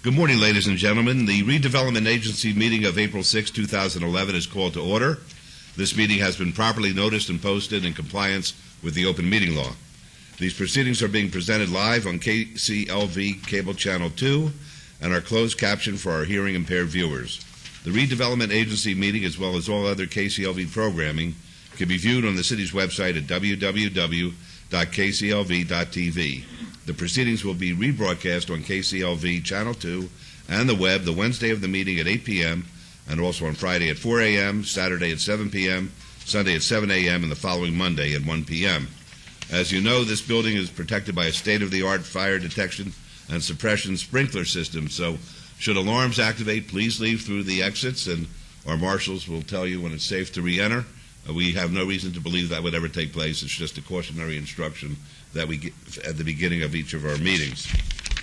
Good morning, ladies and gentlemen. The Redevelopment Agency meeting of April 6, 2011 is called to order. This meeting has been properly noticed and posted in compliance with the open meeting law. These proceedings are being presented live on KCLV Cable Channel 2 and are closed captioned for our hearing impaired viewers. The Redevelopment Agency meeting, as well as all other KCLV programming, can be viewed on the city's website at www.kclv.tv. The proceedings will be rebroadcast on KCLV Channel 2 and the web the Wednesday of the meeting at 8 p.m. and also on Friday at 4 a.m., Saturday at 7 p.m., Sunday at 7 a.m., and the following Monday at 1 p.m. As you know, this building is protected by a state-of-the-art fire detection and suppression sprinkler system, so should alarms activate, please leave through the exits, and our marshals will tell you when it's safe to re-enter. We have no reason to believe that would ever take place. It's just a cautionary instruction that we get at the beginning of each of our meetings.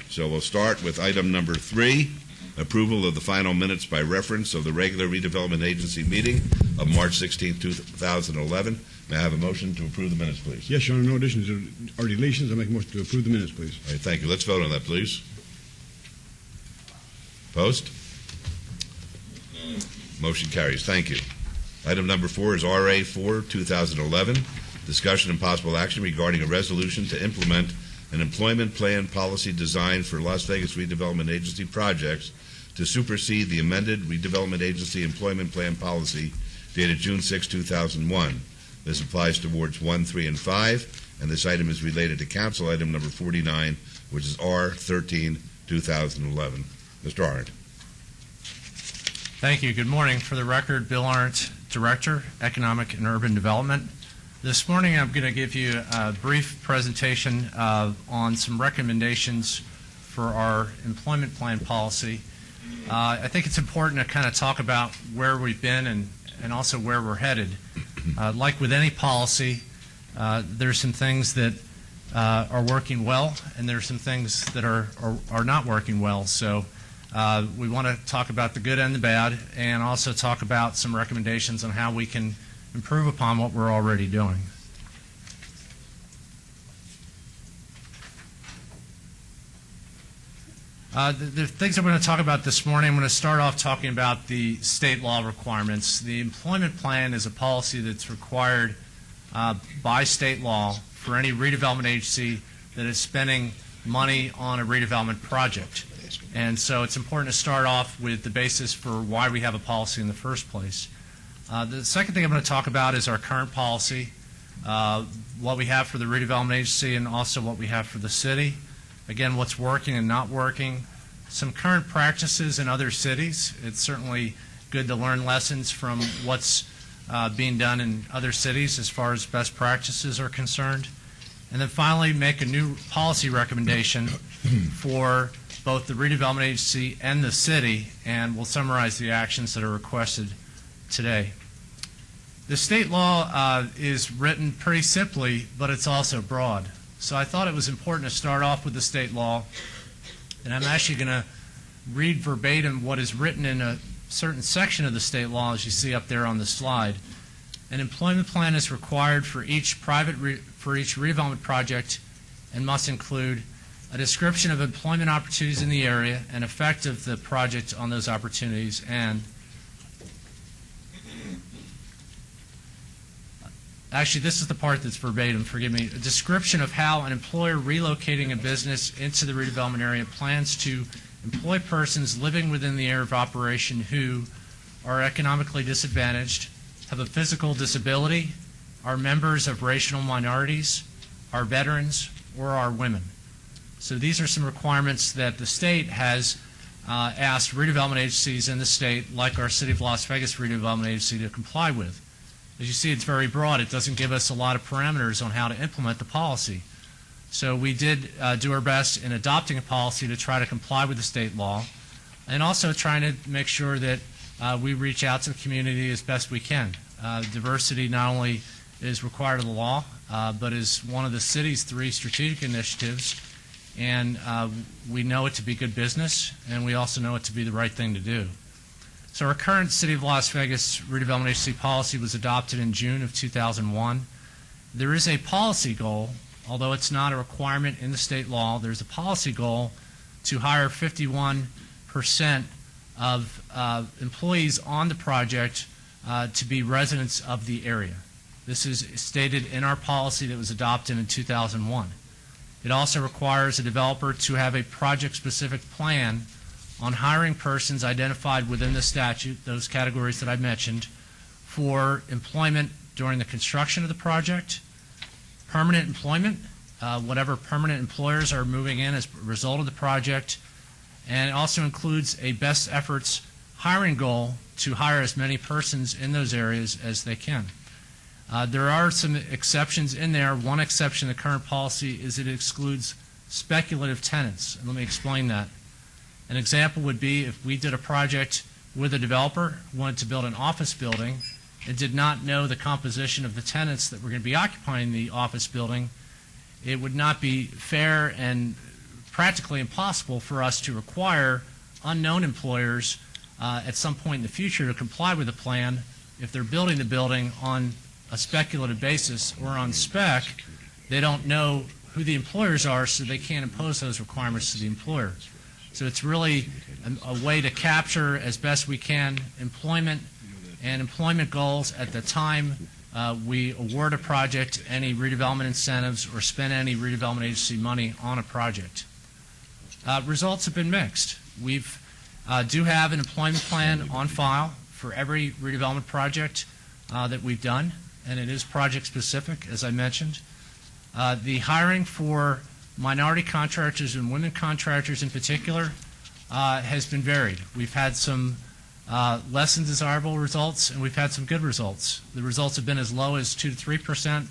So we'll start with item number 3, approval of the final minutes by reference of the regular Redevelopment Agency meeting of March 16, 2011. May I have a motion to approve the minutes, please? Yes, Your Honor. No additions or deletions. I make a motion to approve the minutes, please. All right, thank you. Let's vote on that, please. Opposed? Motion carries. Thank you. Item number 4 is RA 4, 2011, discussion and possible action regarding a resolution to implement an employment plan policy designed for Las Vegas Redevelopment Agency projects to supersede the amended Redevelopment Agency employment plan policy dated June 6, 2001. This applies to wards 1, 3, and 5, and this item is related to council item number 49, which is R 13, 2011. Mr. Arndt. Thank you. Good morning. For the record, Bill Arndt, Director, Economic and Urban Development. This morning I'm going to give you a brief presentation on some recommendations for our employment plan policy. I think it's important to kind of talk about where we've been and also where we're headed. Like with any policy, there's some things that are working well, and there's some things that are not working well. So we want to talk about the good and the bad, and also talk about some recommendations on how we can improve upon what we're already doing. The things I'm going to talk about this morning, I'm going to start off talking about the state law requirements. The employment plan is a policy that's required by state law for any redevelopment agency that is spending money on a redevelopment project. And so it's important to start off with the basis for why we have a policy in the first place. The second thing I'm going to talk about is our current policy, what we have for the redevelopment agency, and also what we have for the city. Again, what's working and not working. Some current practices in other cities. It's certainly good to learn lessons from what's being done in other cities as far as best practices are concerned. And then finally, make a new policy recommendation for both the redevelopment agency and the city, and we'll summarize the actions that are requested today. The state law is written pretty simply, but it's also broad. So I thought it was important to start off with the state law, and I'm actually going to read verbatim what is written in a certain section of the state law, as you see up there on the slide. An employment plan is required for each redevelopment project and must include a description of employment opportunities in the area and effect of the project on those opportunities, and actually this is the part that's verbatim, forgive me, a description of how an employer relocating a business into the redevelopment area plans to employ persons living within the area of operation who are economically disadvantaged, have a physical disability, are members of racial minorities, are veterans, or are women. So these are some requirements that the state has asked redevelopment agencies in the state, like our City of Las Vegas Redevelopment Agency, to comply with. As you see, it's very broad. It doesn't give us a lot of parameters on how to implement the policy. So we did do our best in adopting a policy to try to comply with the state law, and also trying to make sure that we reach out to the community as best we can. Diversity not only is required of the law, but is one of the city's 3 strategic initiatives. And we know it to be good business, and we also know it to be the right thing to do. So our current City of Las Vegas Redevelopment Agency policy was adopted in June of 2001. There is a policy goal although it's not a requirement in the state law, there's a policy goal to hire 51% of employees on the project to be residents of the area. This is stated in our policy that was adopted in 2001. It also requires a developer to have a project-specific plan on hiring persons identified within the statute, those categories that I mentioned, for employment during the construction of the project, permanent employment, whatever permanent employers are moving in as a result of the project, and it also includes a best efforts hiring goal to hire as many persons in those areas as they can. There are some exceptions in there. One exception in the current policy is it excludes speculative tenants, and let me explain that. An example would be if we did a project with a developer, wanted to build an office building, and did not know the composition of the tenants that were going to be occupying the office building, it would not be fair and practically impossible for us to require unknown employers at some point in the future to comply with the plan if they're building the building on a speculative basis or on spec. They don't know who the employers are, so they can't impose those requirements to the employer. So it's really a way to capture as best we can employment and employment goals at the time we award a project, any redevelopment incentives, or spend any redevelopment agency money on a project. Results have been mixed. We do have an employment plan on file for every redevelopment project that we've done, and it is project specific, as I mentioned. The hiring for minority contractors and women contractors in particular has been varied. We've had some less than desirable results, and we've had some good results. The results have been as low as 2 to 3%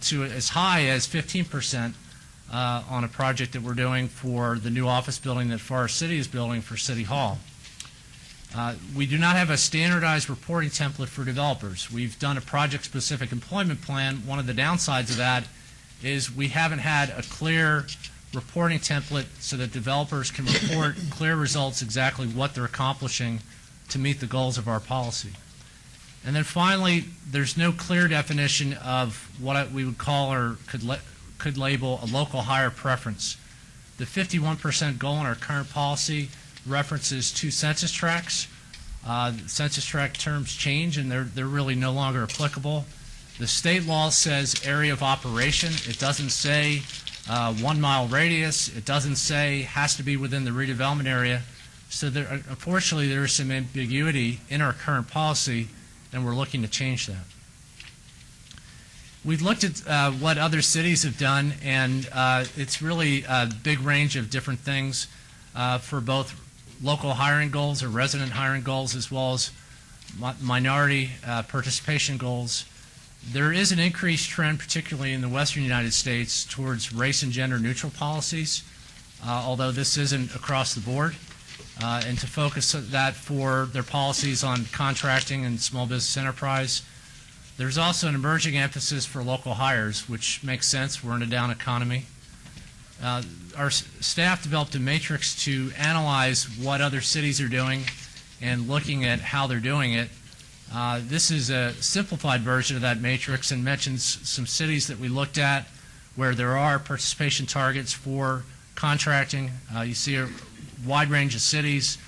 to as high as 15% on a project that we're doing for the new office building that Forest City is building for City Hall. We do not have a standardized reporting template for developers. We've done a project-specific employment plan. One of the downsides of that is we haven't had a clear reporting template so that developers can report clear results, exactly what they're accomplishing to meet the goals of our policy. And then finally, there's no clear definition of what we would call or could label a local hire preference. The 51% goal in our current policy references 2 census tracts. Census tract terms change, and they're really no longer applicable. The state law says area of operation. It doesn't say 1 mile radius. It doesn't say has to be within the redevelopment area. So unfortunately, there is some ambiguity in our current policy, and we're looking to change that. We've looked at what other cities have done, and it's really a big range of different things for both local hiring goals or resident hiring goals as well as minority participation goals. There is an increased trend, particularly in the western United States, towards race and gender neutral policies, although this isn't across the board, and to focus that for their policies on contracting and small business enterprise. There's also an emerging emphasis for local hires, which makes sense. We're in a down economy. Our staff developed a matrix to analyze what other cities are doing and looking at how they're doing it. This is a simplified version of that matrix and mentions some cities that we looked at where there are participation targets for contracting. You see a wide range of cities,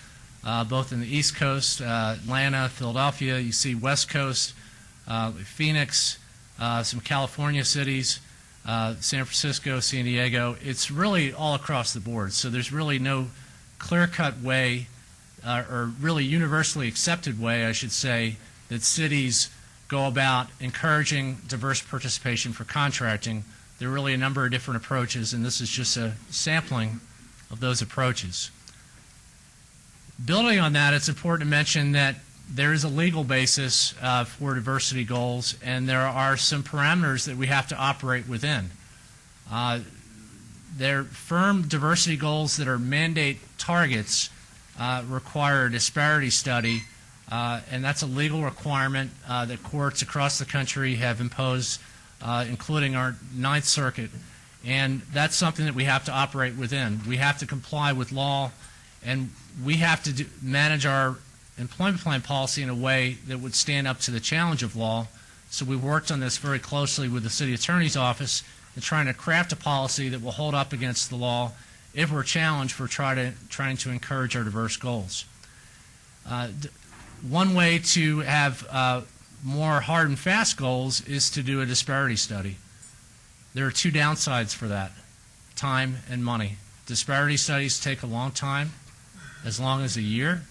both in the East Coast, Atlanta, Philadelphia. You see West Coast, Phoenix, some California cities, San Francisco, San Diego. It's really all across the board. So there's really no clear-cut way, or really universally accepted way, I should say, that cities go about encouraging diverse participation for contracting. There are really a number of different approaches, and this is just a sampling of those approaches. Building on that, it's important to mention that there is a legal basis for diversity goals, and there are some parameters that we have to operate within. There are firm diversity goals that are mandate targets require a disparity study, and that's a legal requirement that courts across the country have imposed, including our Ninth Circuit. And that's something that we have to operate within. We have to comply with law, and we have to manage our employment plan policy in a way that would stand up to the challenge of law. So we worked on this very closely with the City Attorney's Office and trying to craft a policy that will hold up against the law if we're challenged for trying to encourage our diverse goals. One way to have more hard and fast goals is to do a disparity study. There are two downsides for that: time and money. Disparity studies take a long time, as long as a year,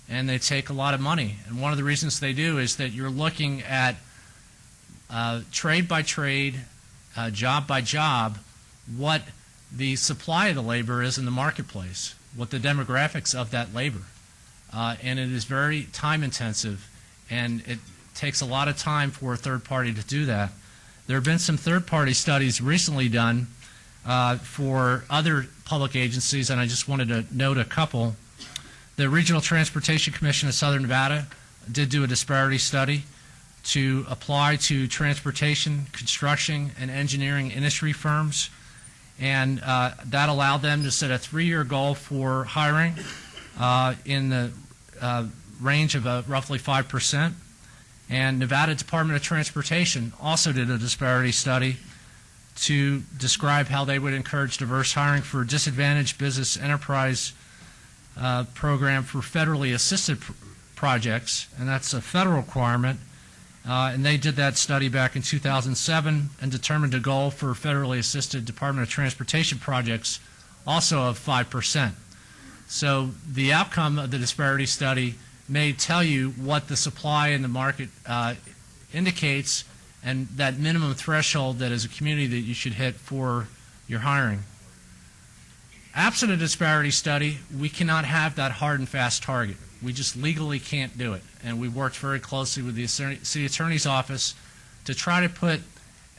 and they take a lot of money. And one of the reasons they do is that you're looking at trade by trade, job by job, what the supply of the labor is in the marketplace, what the demographics of that labor. And it is very time intensive, and it takes a lot of time for a third party to do that. There have been some third party studies recently done for other public agencies, and I just wanted to note a couple. The Regional Transportation Commission of Southern Nevada did do a disparity study to apply to transportation, construction, and engineering industry firms, and that allowed them to set a 3-year goal for hiring in the range of roughly 5%. And Nevada Department of Transportation also did a disparity study to describe how they would encourage diverse hiring for disadvantaged business enterprise program for federally assisted projects, and that's a federal requirement. And they did that study back in 2007 and determined a goal for federally assisted Department of Transportation projects also of 5%. So the outcome of the disparity study may tell you what the supply in the market indicates, and that minimum threshold that as a community that you should hit for your hiring. Absent a disparity study, we cannot have that hard and fast target. We just legally can't do it. And we worked very closely with the City Attorney's Office to try to put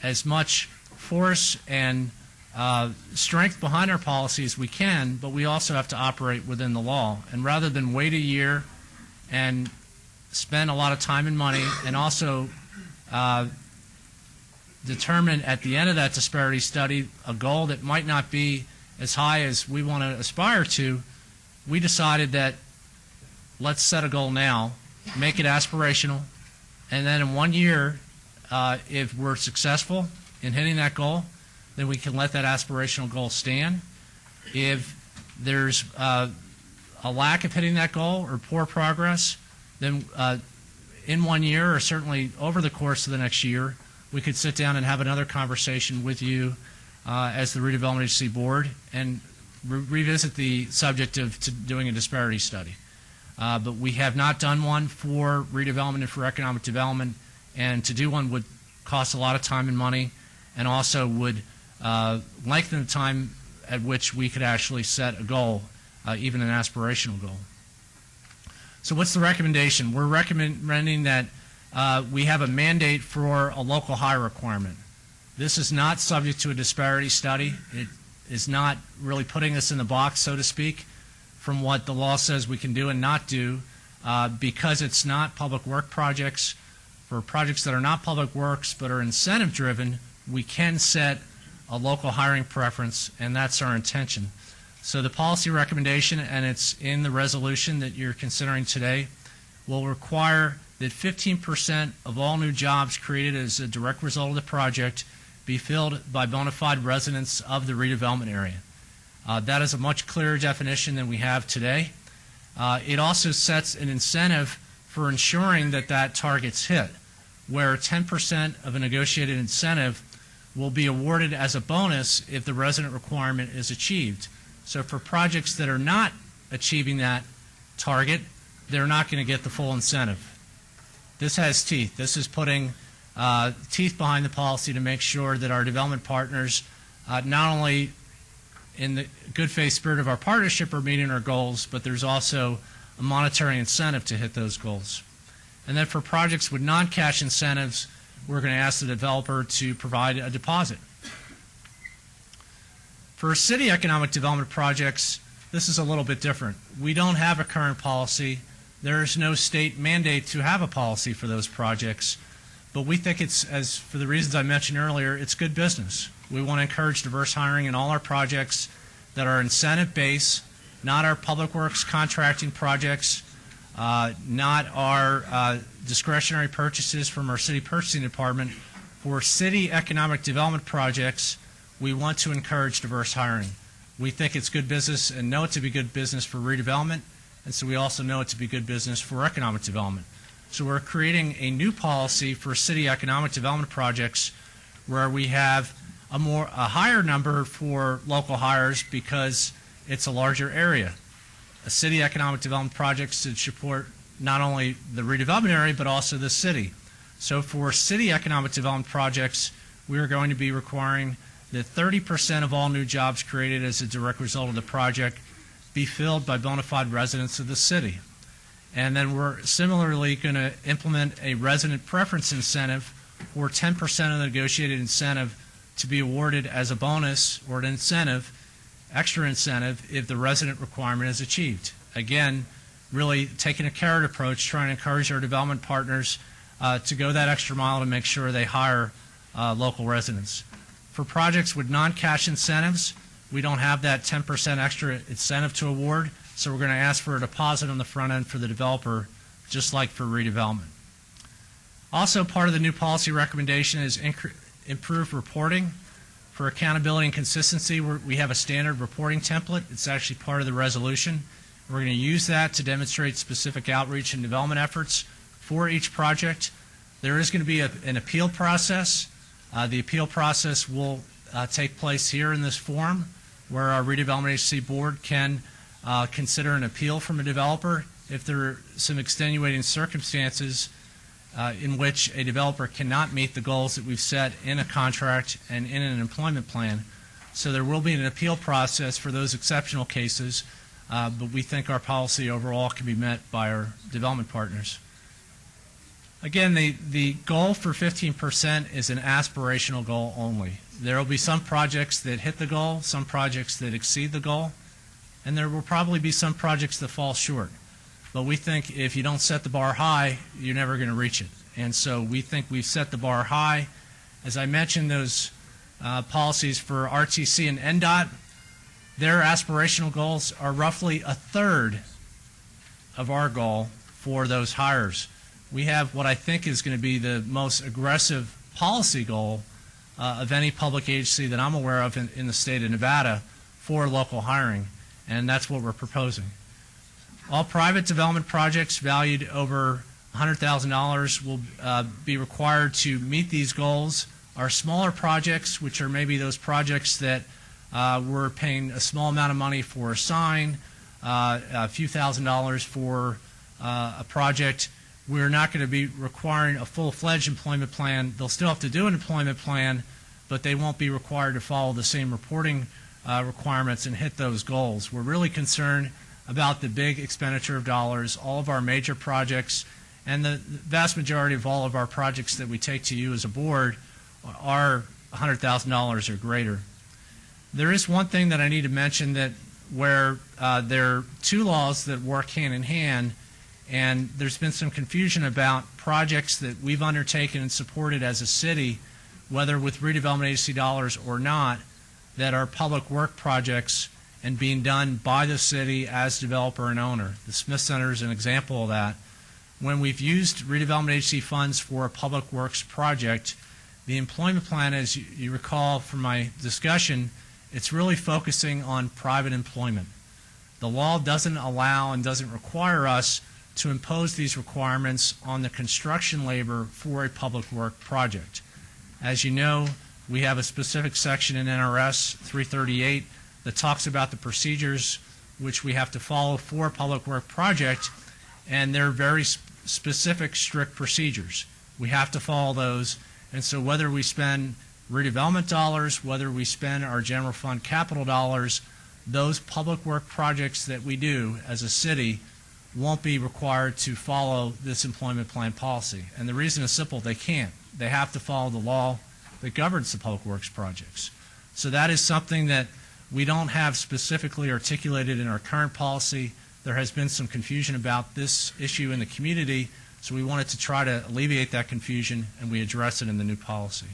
as much force and strength behind our policy as we can, but we also have to operate within the law. And rather than wait a year and spend a lot of time and money, and also determine at the end of that disparity study a goal that might not be as high as we want to aspire to, we decided that let's set a goal now, make it aspirational, and then in 1 year, if we're successful in hitting that goal, then we can let that aspirational goal stand. If there's a lack of hitting that goal or poor progress, then in 1 year, or certainly over the course of the next year, we could sit down and have another conversation with you as the Redevelopment Agency Board and revisit the subject of doing a disparity study. But we have not done one for redevelopment and for economic development, and to do one would cost a lot of time and money, and also would lengthen the time at which we could actually set a goal, even an aspirational goal. So what's the recommendation? We're recommending that we have a mandate for a local hire requirement. This is not subject to a disparity study. It is not really putting us in the box, so to speak, from what the law says we can do and not do, because it's not public work projects. For projects that are not public works but are incentive driven, we can set a local hiring preference, and that's our intention. So the policy recommendation, and it's in the resolution that you're considering today, will require that 15% of all new jobs created as a direct result of the project be filled by bona fide residents of the redevelopment area. That is a much clearer definition than we have today. It also sets an incentive for ensuring that that target's hit, where 10% of a negotiated incentive will be awarded as a bonus if the resident requirement is achieved. So for projects that are not achieving that target, they're not going to get the full incentive. This has teeth. This is putting teeth behind the policy to make sure that our development partners, not only in the good faith spirit of our partnership, are meeting our goals, but there's also a monetary incentive to hit those goals. And then for projects with non-cash incentives, we're going to ask the developer to provide a deposit. For city economic development projects, this is a little bit different. We don't have a current policy. There is no state mandate to have a policy for those projects, but we think it's, as for the reasons I mentioned earlier, it's good business. We want to encourage diverse hiring in all our projects that are incentive-based, not our public works contracting projects, not our discretionary purchases from our city purchasing department, For city economic development projects, we want to encourage diverse hiring. We think it's good business and know it to be good business for redevelopment, and so we also know it to be good business for economic development. So we're creating a new policy for city economic development projects where we have a higher number for local hires because it's a larger area. A city economic development project should support not only the redevelopment area but also the city. So for city economic development projects, we are going to be requiring that 30% of all new jobs created as a direct result of the project be filled by bona fide residents of the city. And then we're similarly going to implement a resident preference incentive for 10% of the negotiated incentive to be awarded as a bonus or an incentive, extra incentive, if the resident requirement is achieved. Again, really taking a carrot approach, trying to encourage our development partners to go that extra mile to make sure they hire local residents. For projects with non-cash incentives, we don't have that 10% extra incentive to award, so we're going to ask for a deposit on the front end for the developer, just like for redevelopment. Also, part of the new policy recommendation is improved reporting. For accountability and consistency, we have a standard reporting template. It's actually part of the resolution. We're going to use that to demonstrate specific outreach and development efforts for each project. There is going to be an appeal process. The appeal process will take place here in this forum, where our redevelopment agency board can consider an appeal from a developer if there are some extenuating circumstances in which a developer cannot meet the goals that we've set in a contract and in an employment plan. So there will be an appeal process for those exceptional cases, but we think our policy overall can be met by our development partners. Again, the goal for 15% is an aspirational goal only. There will be some projects that hit the goal, some projects that exceed the goal, and there will probably be some projects that fall short. But we think if you don't set the bar high, you're never going to reach it. And so we think we've set the bar high. As I mentioned, those policies for RTC and NDOT, their aspirational goals are roughly a third of our goal for those hires. We have what I think is going to be the most aggressive policy goal of any public agency that I'm aware of in the state of Nevada for local hiring, and that's what we're proposing. All private development projects valued over $100,000 will be required to meet these goals. Our smaller projects, which are maybe those projects that we're paying a small amount of money for a sign, a few $1,000s for a project, we're not going to be requiring a full-fledged employment plan. They'll still have to do an employment plan, but they won't be required to follow the same reporting requirements and hit those goals. We're really concerned about the big expenditure of dollars. All of our major projects and the vast majority of all of our projects that we take to you as a board are $100,000 or greater. There is one thing that I need to mention that where there are two laws that work hand in hand, and there's been some confusion about projects that we've undertaken and supported as a city, whether with redevelopment agency dollars or not, that are public work projects and being done by the city as developer and owner. The Smith Center is an example of that. When we've used redevelopment agency funds for a public works project, the employment plan, as you recall from my discussion, it's really focusing on private employment. The law doesn't allow and doesn't require us to impose these requirements on the construction labor for a public work project. As you know, we have a specific section in NRS 338 that talks about the procedures which we have to follow for a public work project, and they're very specific, strict procedures. We have to follow those, and so whether we spend redevelopment dollars, whether we spend our general fund capital dollars, those public work projects that we do as a city won't be required to follow this employment plan policy. And the reason is simple: they can't. They have to follow the law that governs the public works projects. So that is something that we don't have specifically articulated in our current policy. There has been some confusion about this issue in the community, so we wanted to try to alleviate that confusion, and we address it in the new policy.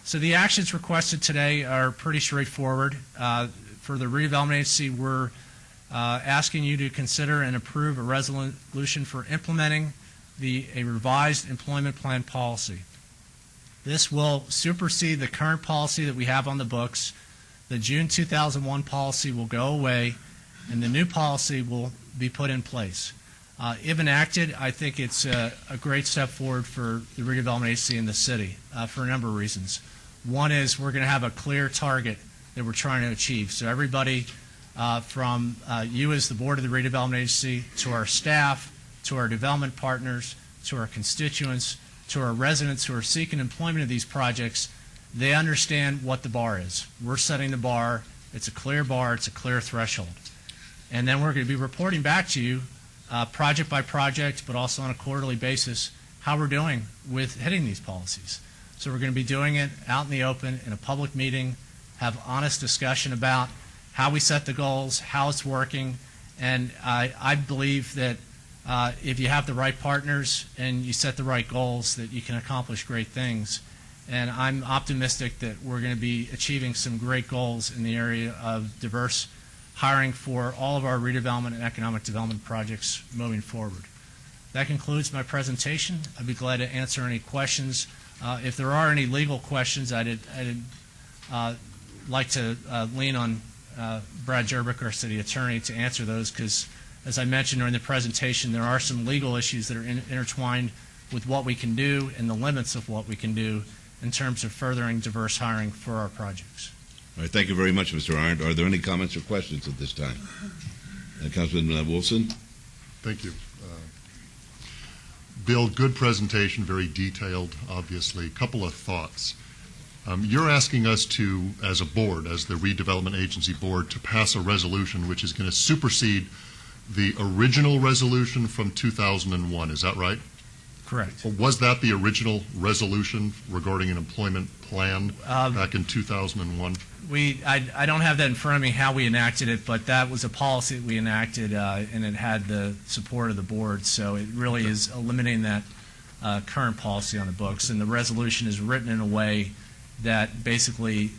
So the actions requested today are pretty straightforward. For the redevelopment agency, we're asking you to consider and approve a resolution for implementing a revised employment plan policy. This will supersede the current policy that we have on the books. The June 2001 policy will go away, and the new policy will be put in place. If enacted, I think it's a great step forward for the redevelopment agency in the city for a number of reasons. One is we're going to have a clear target that we're trying to achieve. So everybody from you as the board of the redevelopment agency, to our staff, to our development partners, to our constituents, to our residents who are seeking employment of these projects, they understand what the bar is. We're setting the bar. It's a clear bar. It's a clear threshold. And then we're going to be reporting back to you project by project, but also on a quarterly basis, how we're doing with hitting these policies. So we're going to be doing it out in the open in a public meeting, have honest discussion about how we set the goals, how it's working, and I believe that if you have the right partners and you set the right goals, that you can accomplish great things. And I'm optimistic that we're going to be achieving some great goals in the area of diverse hiring for all of our redevelopment and economic development projects moving forward. That concludes my presentation. I'd be glad to answer any questions. If there are any legal questions, I'd like to lean on Brad Jerbick, our city attorney, to answer those, because as I mentioned during the presentation, there are some legal issues that are intertwined with what we can do and the limits of what we can do in terms of furthering diverse hiring for our projects. All right, thank you very much, Mr. Arndt. Are there any comments or questions at this time? Councilman Wilson? Thank you. Bill, good presentation, very detailed, obviously. A couple of thoughts. You're asking us to, as a board, as the redevelopment agency board, to pass a resolution which is going to supersede the original resolution from 2001. Is that right? Correct. Was that the original resolution regarding an employment plan back in 2001? I don't have that in front of me how we enacted it, but that was a policy that we enacted, and it had the support of the board. So it really is eliminating that current policy on the books, and the resolution is written in a way that basically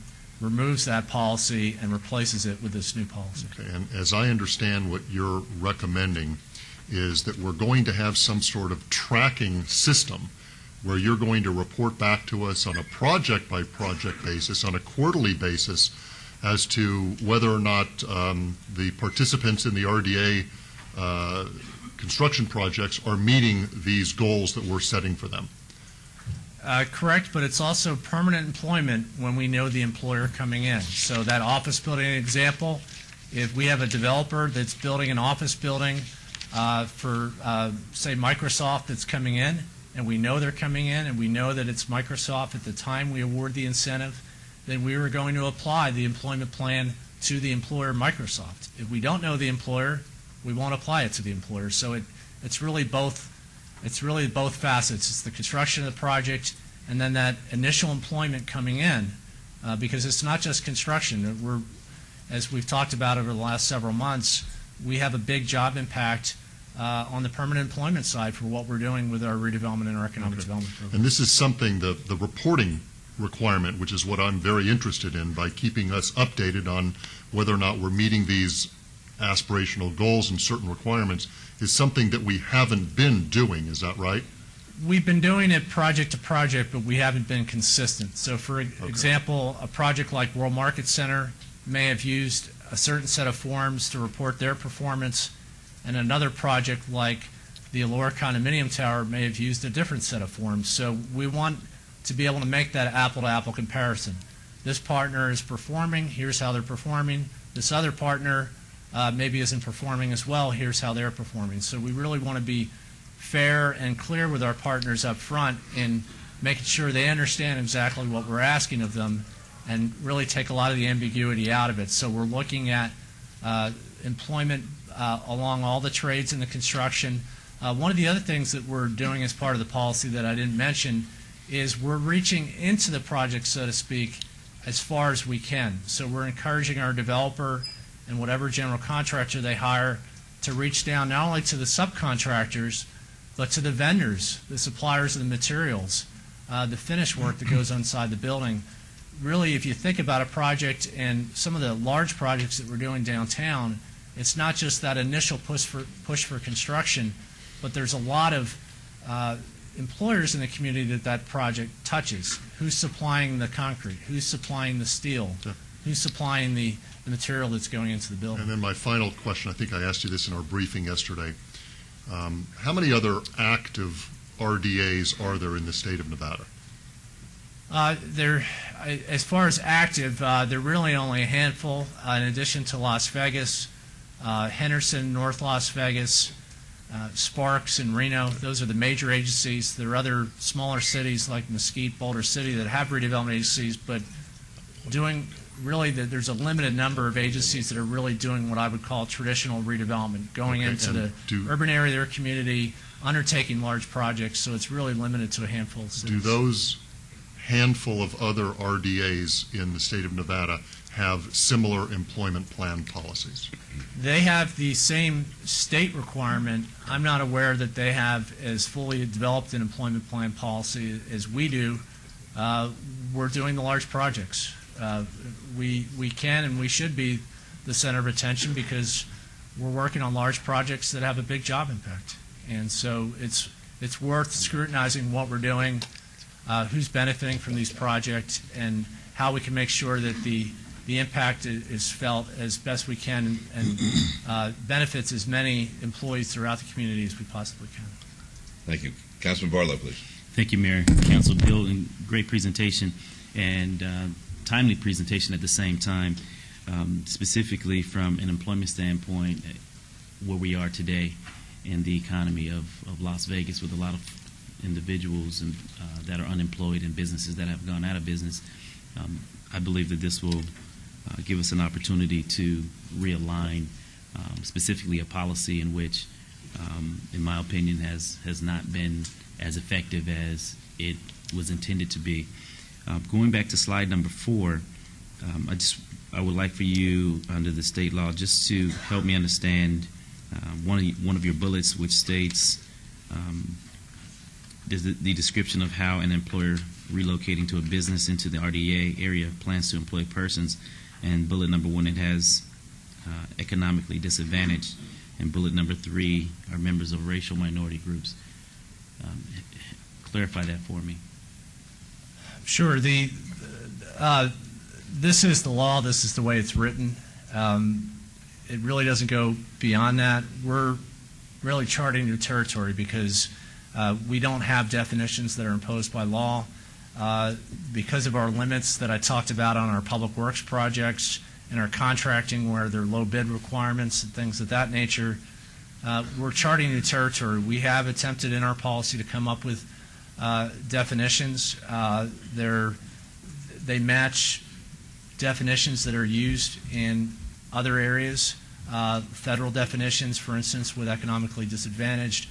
removes that policy and replaces it with this new policy. Okay, and as I understand what you're recommending is that we're going to have some sort of tracking system where you're going to report back to us on a project-by-project basis, on a quarterly basis, as to whether or not the participants in the RDA construction projects are meeting these goals that we're setting for them. Correct, but it's also permanent employment when we know the employer coming in. So that office building example, if we have a developer that's building an office building for, say, Microsoft that's coming in, and we know they're coming in, and we know that it's Microsoft at the time we award the incentive, then we are going to apply the employment plan to the employer Microsoft. If we don't know the employer, we won't apply it to the employer. So it's really both. It's really both facets. It's the construction of the project and then that initial employment coming in, because it's not just construction. As we've talked about over the last several months, we have a big job impact on the permanent employment side for what we're doing with our redevelopment and our economic development program. And this is something, the reporting requirement, which is what I'm very interested in, by keeping us updated on whether or not we're meeting these aspirational goals and certain requirements, is something that we haven't been doing. Is that right? We've been doing it project to project, but we haven't been consistent. So, for example, a project like World Market Center may have used a certain set of forms to report their performance, and another project like the Allure Condominium Tower may have used a different set of forms. So we want to be able to make that apple-to-apple comparison. This partner is performing, here's how they're performing. This other partner maybe isn't performing as well, here's how they're performing. So we really want to be fair and clear with our partners up front in making sure they understand exactly what we're asking of them and really take a lot of the ambiguity out of it. So we're looking at employment along all the trades in the construction. One of the other things that we're doing as part of the policy that I didn't mention is we're reaching into the project, so to speak, as far as we can. So we're encouraging our developer and whatever general contractor they hire to reach down not only to the subcontractors, but to the vendors, the suppliers of the materials, the finished work that goes inside the building. Really, if you think about a project and some of the large projects that we're doing downtown, it's not just that initial push for construction, but there's a lot of employers in the community that that project touches. Who's supplying the concrete? Who's supplying the steel? Yeah. Who's supplying the material that's going into the building? And then my final question, I think I asked you this in our briefing yesterday. How many other active RDAs are there in the state of Nevada? As far as active, there are really only a handful, in addition to Las Vegas, Henderson, North Las Vegas, Sparks, and Reno. Those are the major agencies. There are other smaller cities like Mesquite, Boulder City that have redevelopment agencies, but there's a limited number of agencies that are really doing what I would call traditional redevelopment, going Okay, into and the urban area of their community, undertaking large projects, so it's really limited to a handful of cities. Do those handful of other RDAs in the state of Nevada have similar employment plan policies? They have the same state requirement. I'm not aware that they have as fully developed an employment plan policy as we do. We're doing the large projects. We can and we should be the center of attention because we're working on large projects that have a big job impact. And so it's worth scrutinizing what we're doing, who's benefiting from these projects, and how we can make sure that the impact is felt as best we can and benefits as many employees throughout the community as we possibly can. Thank you. Councilman Barlow, please. Thank you, Mayor, Council. Bill, and great presentation and timely presentation at the same time, specifically from an employment standpoint, where we are today in the economy of Las Vegas with a lot of individuals and, that are unemployed and businesses that have gone out of business. I believe that this will give us an opportunity to realign specifically a policy in which, in my opinion, has not been as effective as it was intended to be. Going back to slide number 4, I would like for you, under the state law, just to help me understand one of your bullets, which states the description of how an employer relocating to a business into the RDA area plans to employ persons. And bullet number 1, it has economically disadvantaged. And bullet number 3 are members of racial minority groups. Clarify that for me. Sure. This is the law. This is the way it's written. It really doesn't go beyond that. We're really charting new territory because we don't have definitions that are imposed by law. Because of our limits that I talked about on our public works projects and our contracting where there are low bid requirements and things of that nature, we're charting new territory. We have attempted in our policy to come up with definitions. They match definitions that are used in other areas, federal definitions, for instance, with economically disadvantaged,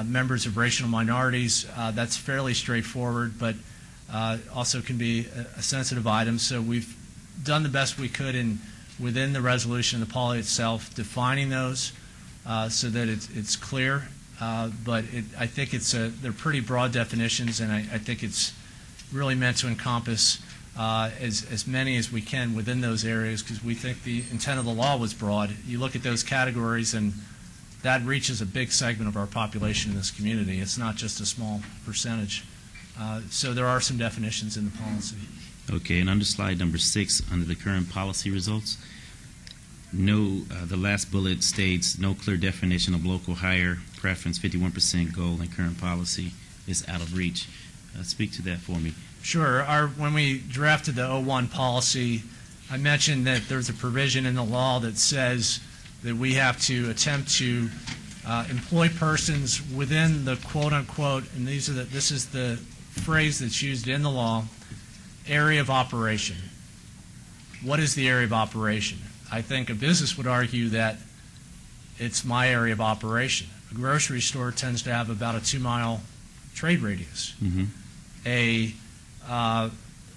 members of racial minorities. That's fairly straightforward, but also can be a sensitive item. So we've done the best we could within the resolution of the policy itself, defining those so that it's clear. But I think they're pretty broad definitions, and I think it's really meant to encompass as many as we can within those areas, because we think the intent of the law was broad. You look at those categories, and that reaches a big segment of our population in this community. It's not just a small percentage. So there are some definitions in the policy. Okay, and under slide number 6, under the current policy results, the last bullet states no clear definition of local hire preference, 51% goal, and current policy is out of reach. Speak to that for me. Sure. When we drafted the 01 policy, I mentioned that there's a provision in the law that says that we have to attempt to employ persons within the quote-unquote, and this is the phrase that's used in the law, area of operation. What is the area of operation? I think a business would argue that it's my area of operation. A grocery store tends to have about a 2-mile trade radius. Mm-hmm. A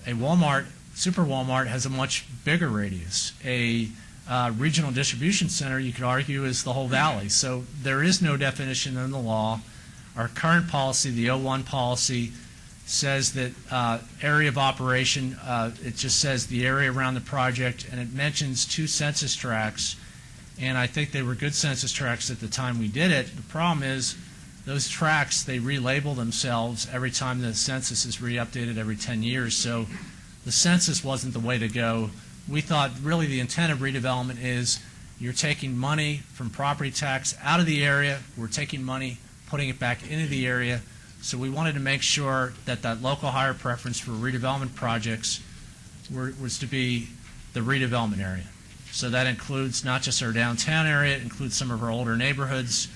Walmart, Super Walmart, has a much bigger radius. A regional distribution center, you could argue, is the whole valley. So there is no definition in the law. Our current policy, the 01 policy, says that area of operation, it just says the area around the project, and it mentions 2 census tracts, and I think they were good census tracts at the time we did it. The problem is those tracts, they relabel themselves every time the census is re-updated every 10 years. So the census wasn't the way to go. We thought really the intent of redevelopment is you're taking money from property tax out of the area. We're taking money, putting it back into the area. So we wanted to make sure that that local hire preference for redevelopment projects was to be the redevelopment area. So that includes not just our downtown area, it includes some of our older neighborhoods,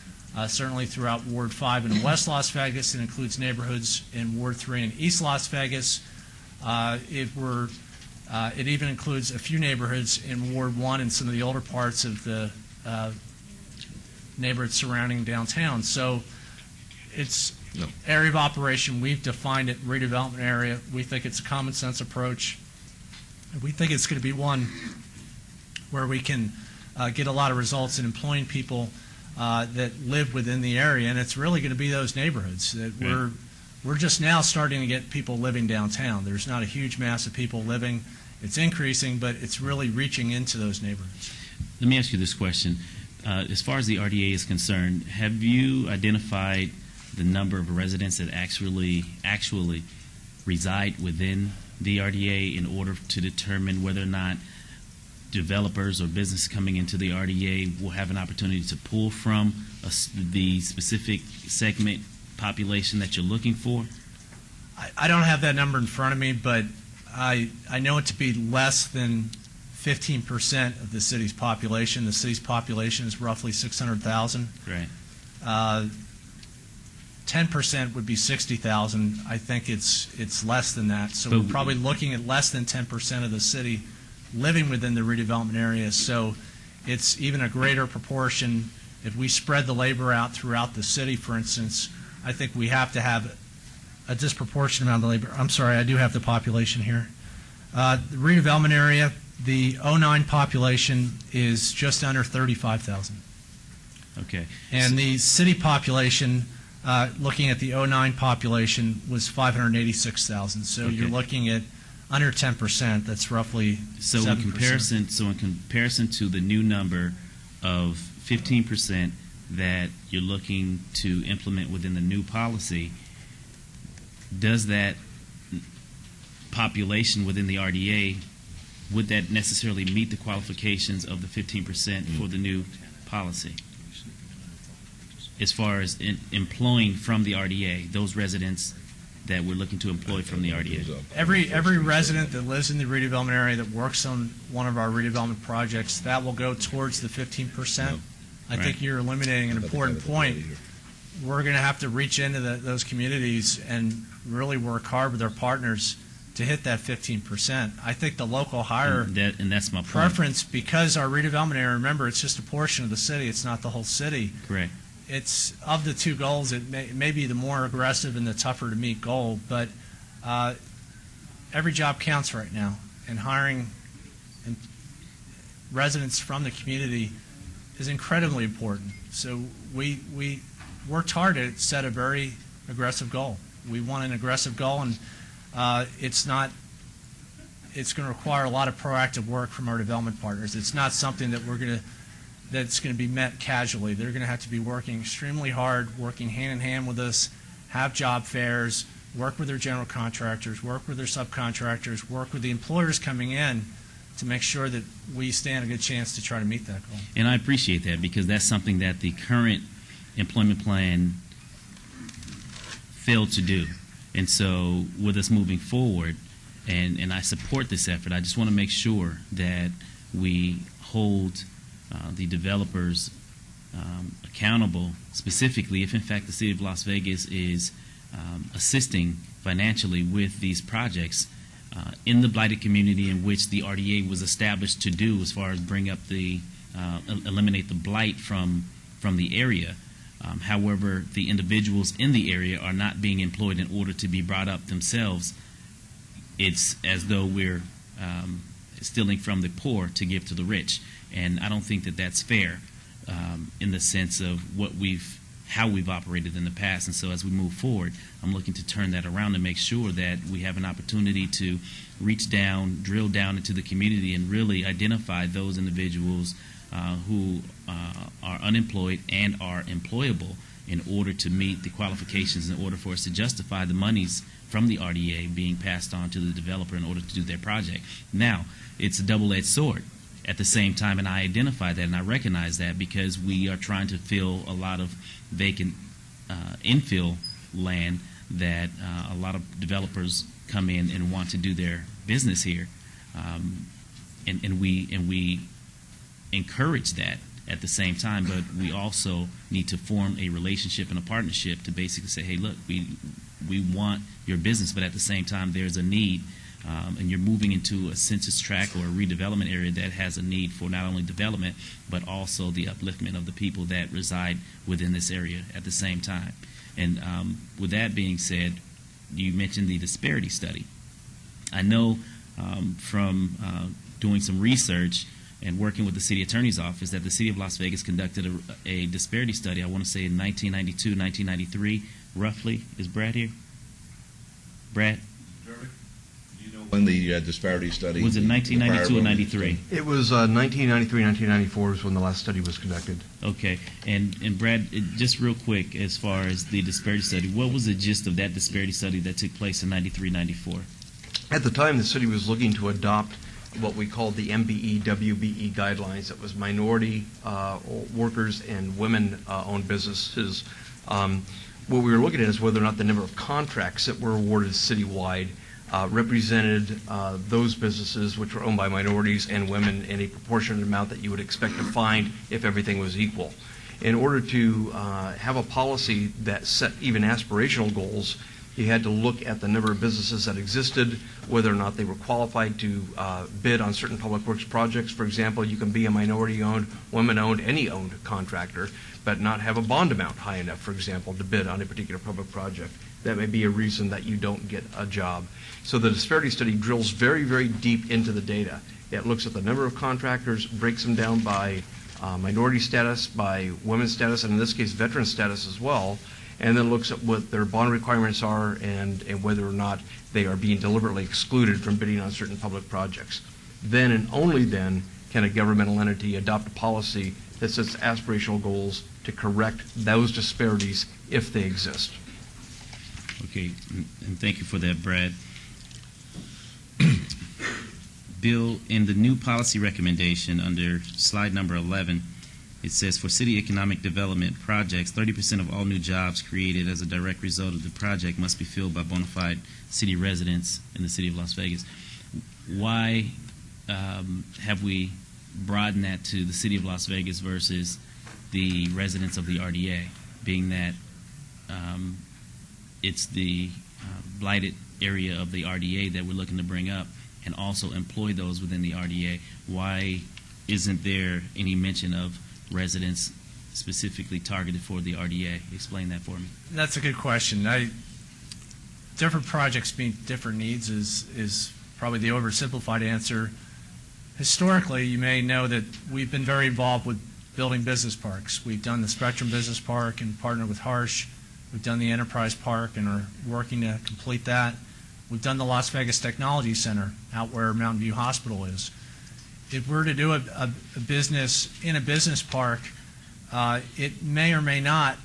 certainly throughout Ward 5 in West Las Vegas. It includes neighborhoods in Ward 3 in East Las Vegas. It even includes a few neighborhoods in Ward 1 and some of the older parts of the neighborhoods surrounding downtown. So it's area of operation. We've defined it redevelopment area. We think it's a common sense approach. We think it's going to be one where we can get a lot of results in employing people that live within the area, and it's really going to be those neighborhoods that we're just now starting to get people living downtown. There's not a huge mass of people living. It's increasing, but it's really reaching into those neighborhoods. Let me ask you this question. As far as the RDA is concerned, have you identified the number of residents that actually reside within the RDA in order to determine whether or not developers or business coming into the RDA will have an opportunity to pull from the specific segment population that you're looking for? I don't have that number in front of me, but I know it to be less than 15% of the city's population. The city's population is roughly 600,000. Right. 10% would be 60,000. I think it's less than that. So we're probably looking at less than 10% of the city living within the redevelopment area. So it's even a greater proportion. If we spread the labor out throughout the city, for instance, I think we have to have a disproportionate amount of labor. I'm sorry, I do have the population here. The redevelopment area, the 09 population is just under 35,000. Okay. And the city population, looking at the 09 population, was 586,000. So Okay. you're looking at under 10%. That's roughly 7%. In comparison to the new number of 15% that you're looking to implement within the new policy, does that population within the RDA, would that necessarily meet the qualifications of the 15% for the new policy? As far as employing from the RDA, those residents that we're looking to employ from the RDA. Every resident that lives in the redevelopment area that works on one of our redevelopment projects, that will go towards the 15%. I think you're eliminating an important point. We're going to have to reach into those communities and really work hard with our partners to hit that 15%. I think the local hire And that's my point. preference, because our redevelopment area, remember, it's just a portion of the city. It's not the whole city. Correct. It's of the two goals, it may be the more aggressive and the tougher to meet goal, but every job counts right now, and hiring residents from the community is incredibly important. So we worked hard to set a very aggressive goal. We want an aggressive goal, and it's going to require a lot of proactive work from our development partners. It's not something that that's going to be met casually. They're going to have to be working extremely hard, working hand in hand with us, have job fairs, work with their general contractors, work with their subcontractors, work with the employers coming in to make sure that we stand a good chance to try to meet that goal. And I appreciate that, because that's something that the current employment plan failed to do. And so with us moving forward, and I support this effort, I just want to make sure that we hold the developers accountable, specifically if in fact the City of Las Vegas is assisting financially with these projects in the blighted community in which the RDA was established to do, as far as bring up eliminate the blight from the area. However, the individuals in the area are not being employed in order to be brought up themselves. It's as though we're stealing from the poor to give to the rich. And I don't think that that's fair in the sense of how we've operated in the past. And so as we move forward, I'm looking to turn that around and make sure that we have an opportunity to reach down, drill down into the community, and really identify those individuals who are unemployed and are employable, in order to meet the qualifications, in order for us to justify the monies from the RDA being passed on to the developer in order to do their project. Now, it's a double-edged sword at the same time, and I identify that and I recognize that because we are trying to fill a lot of vacant infill land that a lot of developers come in and want to do their business here, and we encourage that at the same time, but we also need to form a relationship and a partnership to basically say, hey, look, we want your business, but at the same time there's a need, and you're moving into a census tract or a redevelopment area that has a need for not only development but also the upliftment of the people that reside within this area at the same time. And with that being said, you mentioned the disparity study. I know from doing some research and working with the city attorney's office that the city of Las Vegas conducted a disparity study, I want to say in 1992, 1993, roughly. Is Brad here? Brad? Do you know when the disparity study Was it 1992 or 93? It was 1993, 1994 is when the last study was conducted. Okay. And Brad, just real quick, as far as the disparity study, what was the gist of that disparity study that took place in 93, 94? At the time, the city was looking to adopt what we called the MBE, WBE guidelines. That was minority workers and women-owned businesses. What we were looking at is whether or not the number of contracts that were awarded citywide represented those businesses which were owned by minorities and women in a proportionate amount that you would expect to find if everything was equal. In order to have a policy that set even aspirational goals, you had to look at the number of businesses that existed, whether or not they were qualified to bid on certain public works projects. For example, you can be a minority-owned, women-owned, any-owned contractor, but not have a bond amount high enough, for example, to bid on a particular public project. That may be a reason that you don't get a job. So the disparity study drills very, very deep into the data. It looks at the number of contractors, breaks them down by minority status, by women's status, and in this case, veteran status as well, and then looks at what their bond requirements are and whether or not they are being deliberately excluded from bidding on certain public projects. Then and only then can a governmental entity adopt a policy that sets aspirational goals to correct those disparities if they exist. Okay, and thank you for that, Brad. Bill, in the new policy recommendation under slide number 11, it says for city economic development projects, 30% of all new jobs created as a direct result of the project must be filled by bona fide city residents in the city of Las Vegas. Why have we broadened that to the city of Las Vegas versus the residents of the RDA, being that it's the blighted area of the RDA that we're looking to bring up and also employ those within the RDA? Why isn't there any mention of residents specifically targeted for the RDA? Explain that for me. That's a good question. Different projects meet different needs is probably the oversimplified answer. Historically, you may know that we've been very involved with building business parks. We've done the Spectrum Business Park and partnered with Harsh. We've done the Enterprise Park and are working to complete that. We've done the Las Vegas Technology Center out where Mountain View Hospital is. If we're to do a business in a business park, it may or may not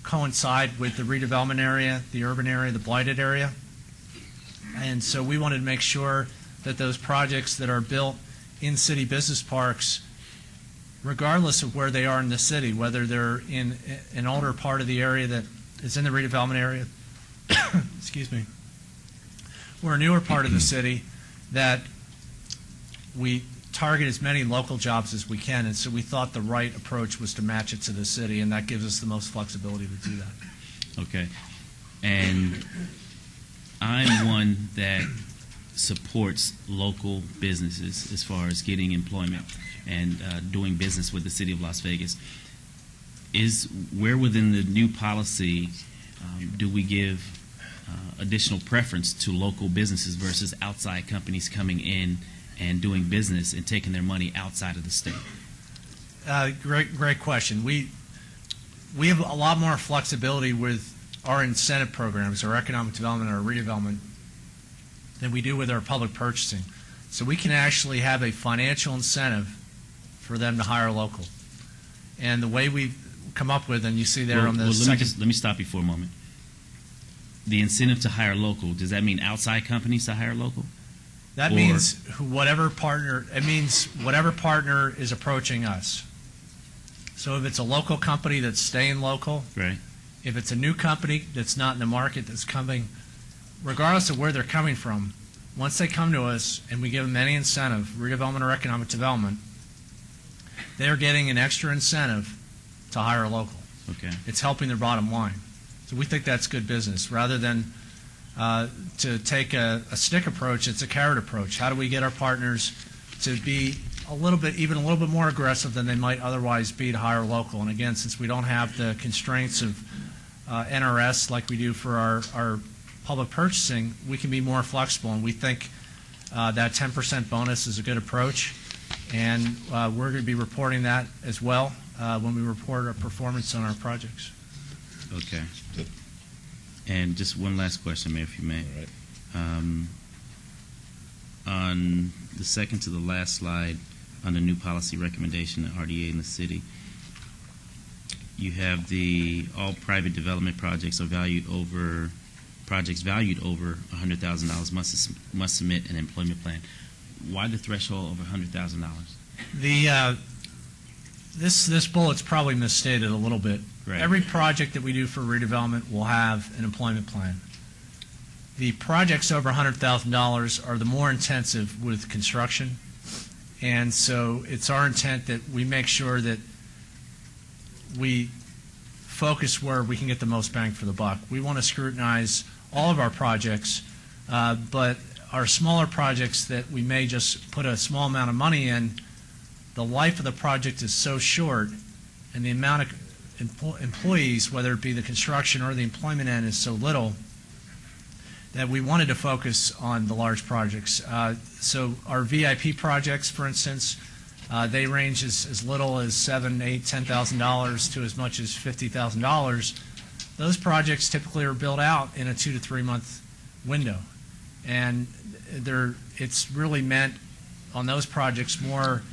coincide with the redevelopment area, the urban area, the blighted area. And so we wanted to make sure that those projects that are built in city business parks, regardless of where they are in the city, whether they're in an older part of the area that is in the redevelopment area, excuse me, or a newer part of the city, that we target as many local jobs as we can. And so we thought the right approach was to match it to the city, and that gives us the most flexibility to do that. Okay. And I'm one that supports local businesses as far as getting employment and doing business with the city of Las Vegas. Where within the new policy do we give additional preference to local businesses versus outside companies coming in and doing business and taking their money outside of the state? Great question. We have a lot more flexibility with our incentive programs, our economic development, our redevelopment, than we do with our public purchasing. So we can actually have a financial incentive for them to hire local. And the way we've come up with, and you see there Well, on the well, second. let me stop you for a moment. The incentive to hire local, does that mean outside companies to hire local? That or- means whatever partner. It means whatever partner is approaching us. So if it's a local company that's staying local, Right. if it's a new company that's not in the market that's coming, regardless of where they're coming from, once they come to us and we give them any incentive, redevelopment or economic development, they're getting an extra incentive to hire a local. Okay. It's helping their bottom line. So we think that's good business. Rather than to take a stick approach, it's a carrot approach. How do we get our partners to be even a little bit more aggressive than they might otherwise be to hire local? And again, since we don't have the constraints of NRS like we do for our public purchasing, we can be more flexible. And we think that 10% bonus is a good approach. And we're going to be reporting that as well when we report our performance on our projects. Okay. And just one last question, Mayor, if you may. All right. On the second to the last slide, on the new policy recommendation, the RDA in the city, you have all private development projects valued over $100,000 must submit an employment plan. Why the threshold over $100,000? This bullet's probably misstated a little bit. Right. Every project that we do for redevelopment will have an employment plan. The projects over $100,000 are the more intensive with construction, and so it's our intent that we make sure that we focus where we can get the most bang for the buck. We want to scrutinize all of our projects, but our smaller projects that we may just put a small amount of money in, the life of the project is so short, and the amount of employees, whether it be the construction or the employment end, is so little that we wanted to focus on the large projects. So our VIP projects, for instance, they range as little as $7,000, $8,000, $10,000 to as much as $50,000. Those projects typically are built out in a 2 to 3 month window, and it's really meant on those projects more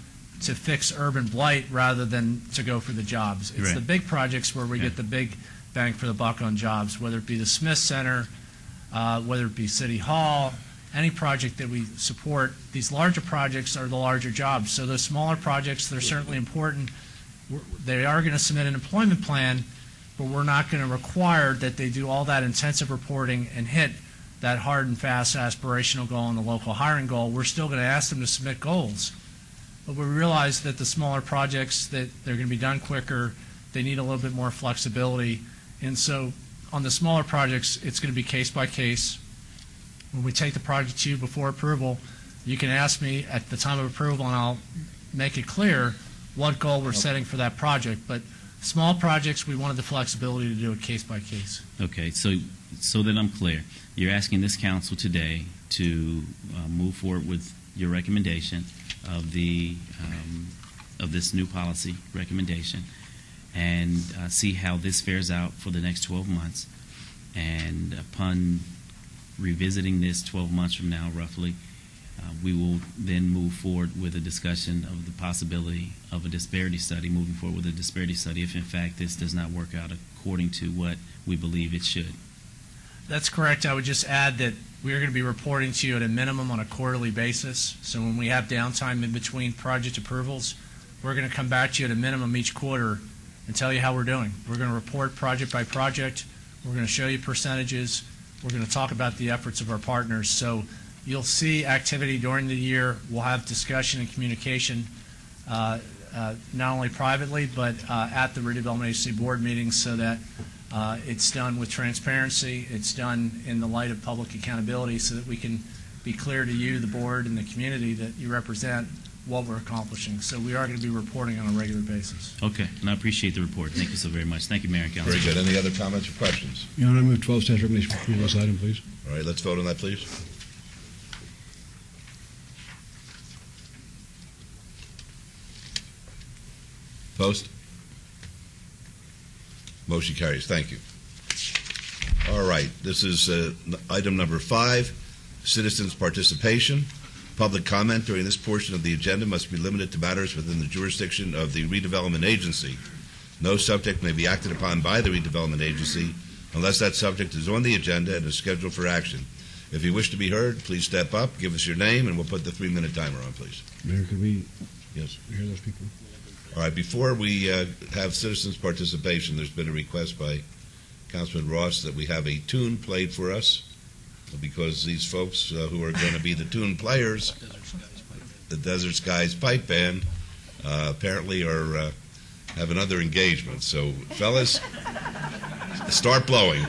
to fix urban blight rather than to go for the jobs. It's Right. the big projects where we get the big bang for the buck on jobs, whether it be the Smith Center, whether it be City Hall, any project that we support. These larger projects are the larger jobs. So those smaller projects, they're certainly important. They are going to submit an employment plan, but we're not going to require that they do all that intensive reporting and hit that hard and fast aspirational goal and the local hiring goal. We're still going to ask them to submit goals. But we realize that the smaller projects, that they're going to be done quicker, they need a little bit more flexibility. And so on the smaller projects, it's going to be case by case. When we take the project to you before approval, you can ask me at the time of approval, and I'll make it clear what goal we're setting for that project. But small projects, we wanted the flexibility to do it case by case. Okay, so that I'm clear, you're asking this council today to move forward with your recommendation of this new policy recommendation and see how this fares out for the next 12 months. And upon revisiting this 12 months from now, roughly, we will then move forward with a discussion of the possibility of a disparity study, moving forward with a disparity study if, in fact, this does not work out according to what we believe it should. That's correct. I would just add that we are going to be reporting to you at a minimum on a quarterly basis. So when we have downtime in between project approvals, we're going to come back to you at a minimum each quarter and tell you how we're doing. We're going to report project by project. We're going to show you percentages. We're going to talk about the efforts of our partners. So you'll see activity during the year. We'll have discussion and communication, not only privately, but at the Redevelopment Agency board meetings, so that it's done with transparency. It's done in the light of public accountability, so that we can be clear to you, the board, and the community that you represent what we're accomplishing. So we are going to be reporting on a regular basis. Okay, and I appreciate the report. Thank you so very much. Thank you, Mayor and Council. Very good. Any other comments or questions? Your Honor, I move 12 staff recommendation for approval of this item, please. All right, let's vote on that, please. Post. Motion carries. Thank you. All right, this is item number 5, citizens' participation. Public comment during this portion of the agenda must be limited to matters within the jurisdiction of the Redevelopment Agency. No subject may be acted upon by the redevelopment agency unless that subject is on the agenda and is scheduled for action. If you wish to be heard, please step up, give us your name, and we'll put the 3-minute timer on, please. Mayor, could we Yes. hear those people? All right, before we have citizens' participation, there's been a request by Councilman Ross that we have a tune played for us, because these folks who are going to be the tune players, the Desert Skies Pipe Band, apparently are having other engagements. So, fellas, start blowing.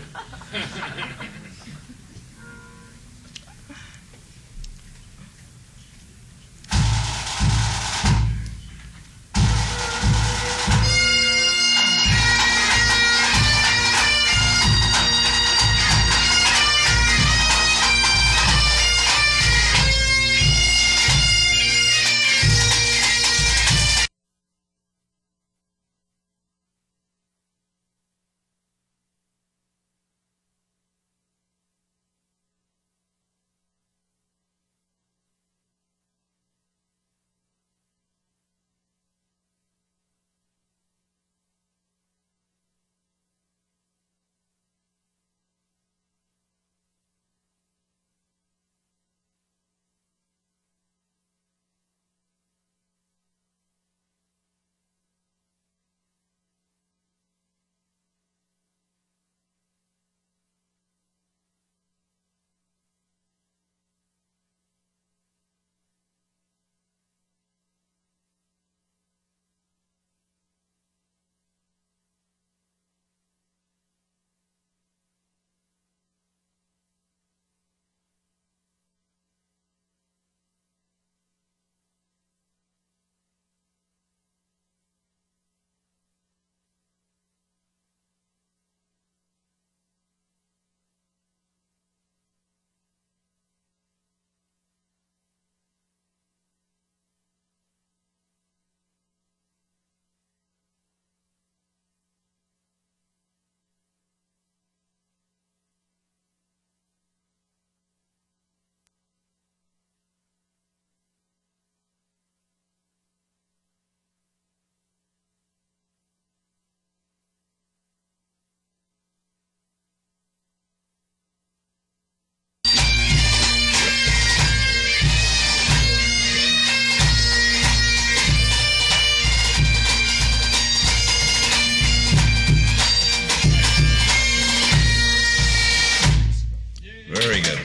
Very good.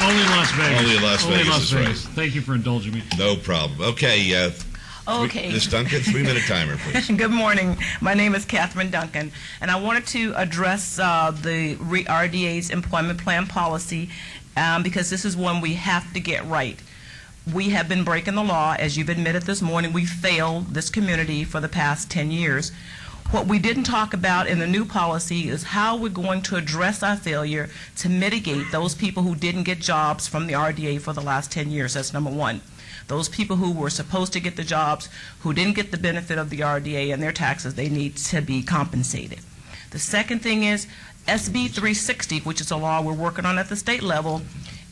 Only Las Vegas. Only Las Vegas is right. Thank you for indulging me. No problem. Okay. Okay. Ms. Duncan, 3-minute timer, please. Good morning. My name is Catherine Duncan, and I wanted to address the RDA's employment plan policy because this is one we have to get right. We have been breaking the law. As you've admitted this morning, we failed this community for the past 10 years. What we didn't talk about in the new policy is how we're going to address our failure to mitigate those people who didn't get jobs from the RDA for the last 10 years. That's number one. Those people who were supposed to get the jobs, who didn't get the benefit of the RDA and their taxes, they need to be compensated. The second thing is SB 360, which is a law we're working on at the state level,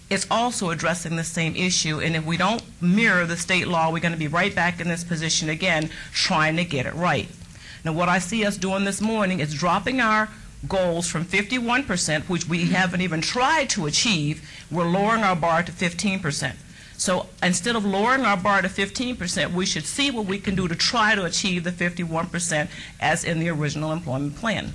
is also addressing the same issue. And if we don't mirror the state law, we're going to be right back in this position again, trying to get it right. Now, what I see us doing this morning is dropping our goals from 51%, which we haven't even tried to achieve. We're lowering our bar to 15%. So instead of lowering our bar to 15%, we should see what we can do to try to achieve the 51% as in the original employment plan.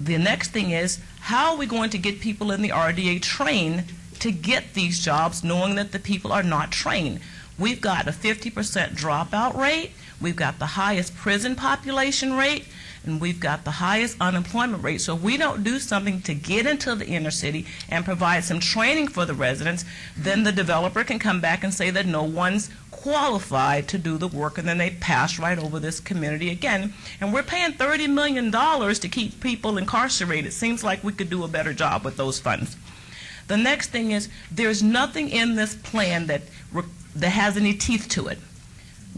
The next thing is, how are we going to get people in the RDA trained to get these jobs, knowing that the people are not trained? We've got a 50% dropout rate, we've got the highest prison population rate, and we've got the highest unemployment rate. So if we don't do something to get into the inner city and provide some training for the residents, then the developer can come back and say that no one's qualified to do the work, and then they pass right over this community again. And we're paying $30 million to keep people incarcerated. Seems like we could do a better job with those funds. The next thing is, there's nothing in this plan that has any teeth to it.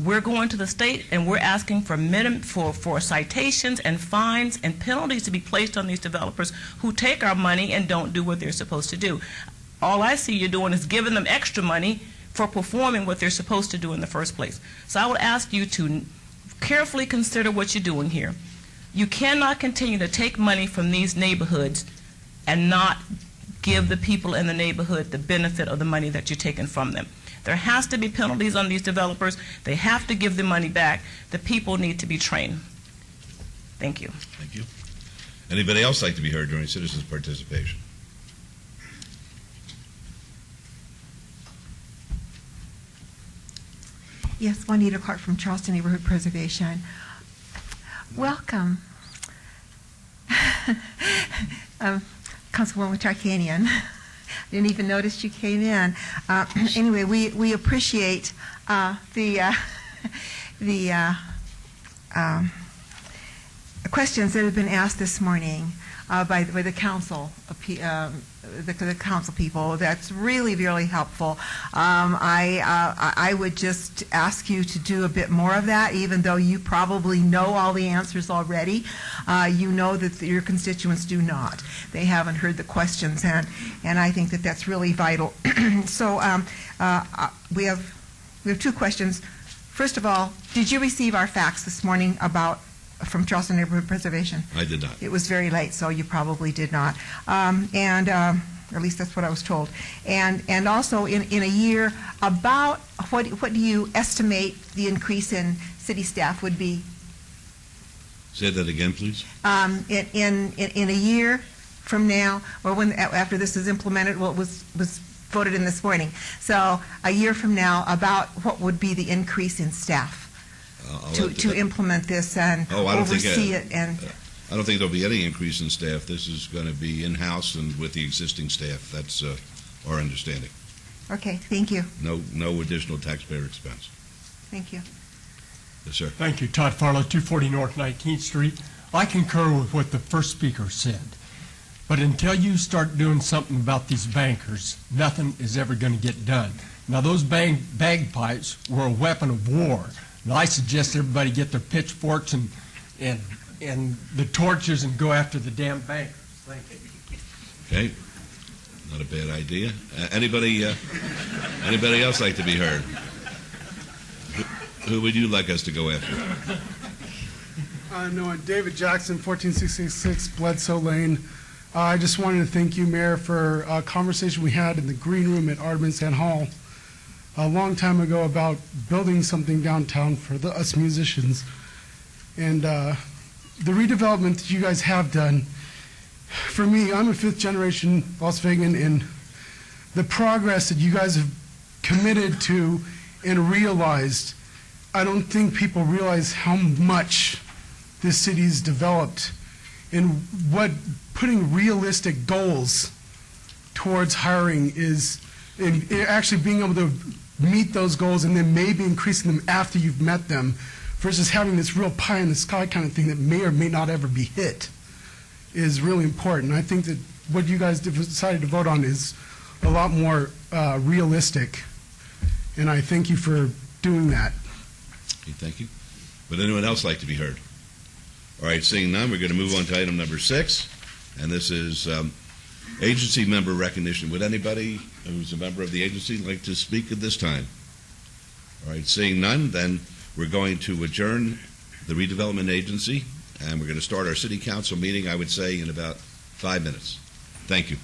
We're going to the state and we're asking for citations and fines and penalties to be placed on these developers who take our money and don't do what they're supposed to do. All I see you doing is giving them extra money for performing what they're supposed to do in the first place. So I would ask you to carefully consider what you're doing here. You cannot continue to take money from these neighborhoods and not give the people in the neighborhood the benefit of the money that you're taking from them. There has to be penalties on these developers. They have to give the money back. The people need to be trained. Thank you. Thank you. Anybody else like to be heard during citizens' participation? Yes, Juanita Clark from Charleston Neighborhood Preservation. Welcome. Councilwoman Tarkanian. Didn't even notice you came in. Anyway, we appreciate the questions that have been asked this morning by the council, the council people. That's really, really helpful. I would just ask you to do a bit more of that, even though you probably know all the answers already. You know that your constituents do not. They haven't heard the questions, and I think that that's really vital. So we have two questions. First of all, did you receive our fax this morning from Charleston Neighborhood Preservation? I did not. It was very late, so you probably did not. Or at least that's what I was told. And also in a year, about what do you estimate the increase in city staff would be? Say that again, please. In a year from now, or after this is implemented, well, it was voted in this morning. So a year from now, about what would be the increase in staff to implement this and oversee it? And I don't think there'll be any increase in staff. This is going to be in-house and with the existing staff. That's our understanding. Okay, thank you. No additional taxpayer expense. Thank you. Yes, sir. Thank you. Todd Farlow, 240 North 19th Street. I concur with what the first speaker said. But until you start doing something about these bankers, nothing is ever going to get done. Now, those bagpipes were a weapon of war. And I suggest everybody get their pitchforks and the torches and go after the damn bankers. Thank you. Okay. Not a bad idea. Anybody else like to be heard? Who would you like us to go after? No, David Jackson, 14666 Bledsoe Lane. I just wanted to thank you, Mayor, for a conversation we had in the green room at Ardman Hall a long time ago about building something downtown for us musicians. And the redevelopment that you guys have done, for me, I'm a fifth-generation Las Vegan, and the progress that you guys have committed to and realized, I don't think people realize how much this city's developed and what putting realistic goals towards hiring is, and actually being able to meet those goals and then maybe increasing them after you've met them versus having this real pie in the sky kind of thing that may or may not ever be hit is really important. I think that what you guys decided to vote on is a lot more realistic, and I thank you for doing that. Okay, thank you. Would anyone else like to be heard? All right, seeing none, we're going to move on to item number 6, and this is agency member recognition. Would anybody who's a member of the agency like to speak at this time? All right, seeing none, then we're going to adjourn the redevelopment agency, and we're going to start our city council meeting, I would say, in about 5 minutes. Thank you.